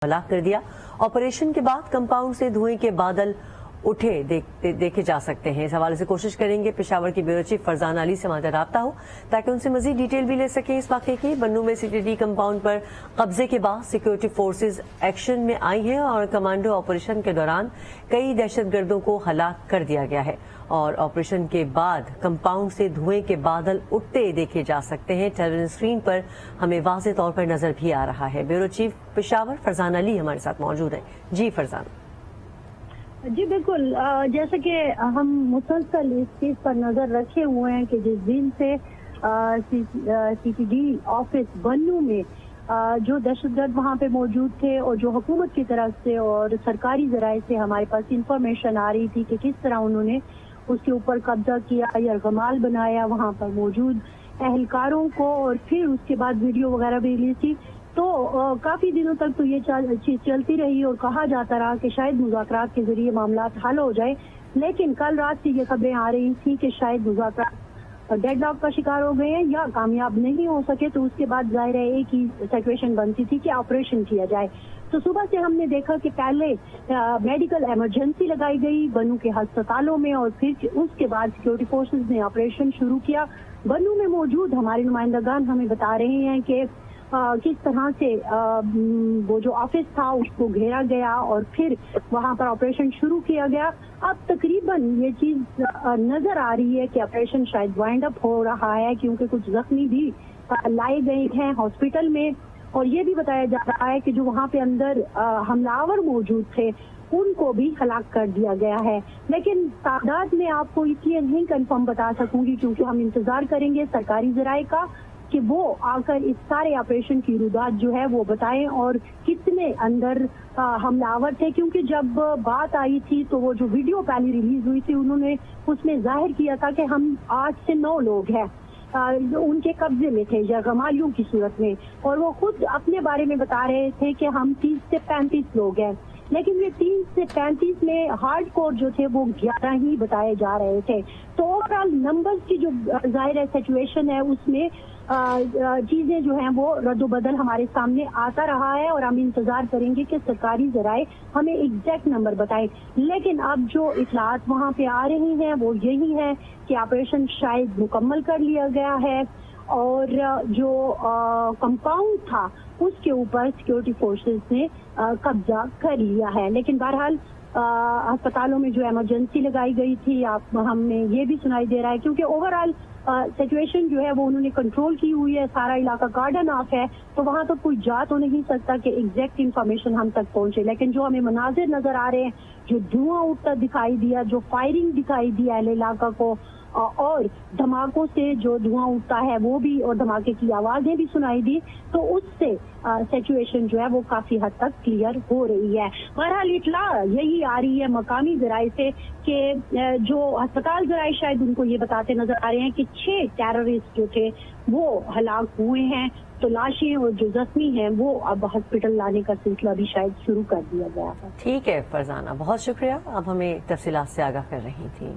हलाक कर दिया। ऑपरेशन के बाद कंपाउंड से धुएं के बादल उठे देखे जा सकते हैं। इस हवाले से कोशिश करेंगे पेशावर की ब्यूरो चीफ फरजाना अली से हमारा राब्ता हो ताकि उनसे मजीद डिटेल भी ले सकें इस वाक़े की। बन्नू में सीटीडी कंपाउंड पर कब्जे के बाद सिक्योरिटी फोर्सेज एक्शन में आई हैं और कमांडो ऑपरेशन के दौरान कई दहशतगर्दों को हलाक कर दिया गया है और ऑपरेशन के बाद कंपाउंड से धुएं के बादल उठते देखे जा सकते हैं। टेलीविजन स्क्रीन पर हमें वाज़ेह तौर पर नजर भी आ रहा है। ब्यूरो चीफ पेशावर फरजाना अली हमारे साथ मौजूद है। जी फरजाना। जी बिल्कुल, जैसे कि हम मुसलसल इस चीज पर नजर रखे हुए हैं कि जिस दिन से सीटीडी ऑफिस बन्नू में जो दहशतगर्द वहाँ पे मौजूद थे और जो हुकूमत की तरफ से और सरकारी जराये से हमारे पास इंफॉर्मेशन आ रही थी कि किस तरह उन्होंने उसके ऊपर कब्जा किया या गमाल बनाया वहाँ पर मौजूद एहलकारों को, और फिर उसके बाद वीडियो वगैरह भी रिलीज थी, तो काफी दिनों तक तो ये चीज चलती रही और कहा जाता रहा कि शायद मुज़ाकरात के जरिए मामला हल हो जाए। लेकिन कल रात से ये खबरें आ रही थी कि शायद मुज़ाकरात डेडलॉक का शिकार हो गए हैं या कामयाब नहीं हो सके, तो उसके बाद जाहिर है एक ही सिचुएशन बनती थी कि ऑपरेशन किया जाए। तो सुबह से हमने देखा कि पहले मेडिकल इमरजेंसी लगाई गई बन्नू के अस्पतालों में और फिर उसके बाद सिक्योरिटी फोर्सेज ने ऑपरेशन शुरू किया। बन्नू में मौजूद हमारे नुमाइंदगान हमें बता रहे हैं कि किस तरह से वो जो ऑफिस था उसको घेरा गया और फिर वहां पर ऑपरेशन शुरू किया गया। अब तकरीबन ये चीज नजर आ रही है कि ऑपरेशन शायद वाइंड अप हो रहा है, क्योंकि कुछ जख्मी भी लाए गए हैं हॉस्पिटल में, और ये भी बताया जा रहा है कि जो वहां पे अंदर हमलावर मौजूद थे उनको भी हलाक कर दिया गया है। लेकिन तादाद में आपको इसलिए नहीं कंफर्म बता सकूंगी क्योंकि हम इंतजार करेंगे सरकारी जराये का कि वो आकर इस सारे ऑपरेशन की रुदात जो है वो बताएं और कितने अंदर हमलावर थे, क्योंकि जब बात आई थी तो वो जो वीडियो पहले रिलीज हुई थी उन्होंने उसमें जाहिर किया था कि हम 8 से 9 लोग हैं उनके कब्जे में थे या गमालियों की सूरत में, और वो खुद अपने बारे में बता रहे थे कि हम 30 से 35 लोग हैं। लेकिन ये 30 से 35 में हार्ड कोर जो थे वो 11 ही बताए जा रहे थे। तो ओवरऑल नंबर्स की जो जाहिर है सिचुएशन है उसमें चीजें जो हैं वो रद्दोबदल हमारे सामने आता रहा है और हम इंतजार करेंगे कि सरकारी जराये हमें एग्जैक्ट नंबर बताए। लेकिन अब जो इतलात वहाँ पे आ रही हैं वो यही है कि ऑपरेशन शायद मुकम्मल कर लिया गया है और जो कंपाउंड था उसके ऊपर सिक्योरिटी फोर्सेस ने कब्जा कर लिया है। लेकिन बहरहाल अस्पतालों में जो इमरजेंसी लगाई गई थी हमें ये भी सुनाई दे रहा है, क्योंकि ओवरऑल सिचुएशन जो है वो उन्होंने कंट्रोल की हुई है, सारा इलाका गार्डन ऑफ है, तो वहां तो कोई जा तो नहीं सकता कि एग्जैक्ट इंफॉर्मेशन हम तक पहुंचे। लेकिन जो हमें मनाजिर नजर आ रहे हैं, जो धुआं उठता दिखाई दिया, जो फायरिंग दिखाई दी अहले इलाका को और धमाकों से जो धुआं उठता है वो भी और धमाके की आवाजें भी सुनाई दी, तो उससे सिचुएशन जो है वो काफी हद तक क्लियर हो रही है। बहरहाल इतला यही आ रही है मकामी जराये से कि जो अस्पताल जराये शायद उनको ये बताते नजर आ रहे हैं कि 6 टेररिस्ट जो थे वो हलाक हुए हैं, तो लाशें और जो जख्मी हैं वो अब हॉस्पिटल लाने का सिलसिला भी शायद शुरू कर दिया गया है। ठीक है फरजाना, बहुत शुक्रिया, अब हमें तफसीलात से आगाह कर रही थी।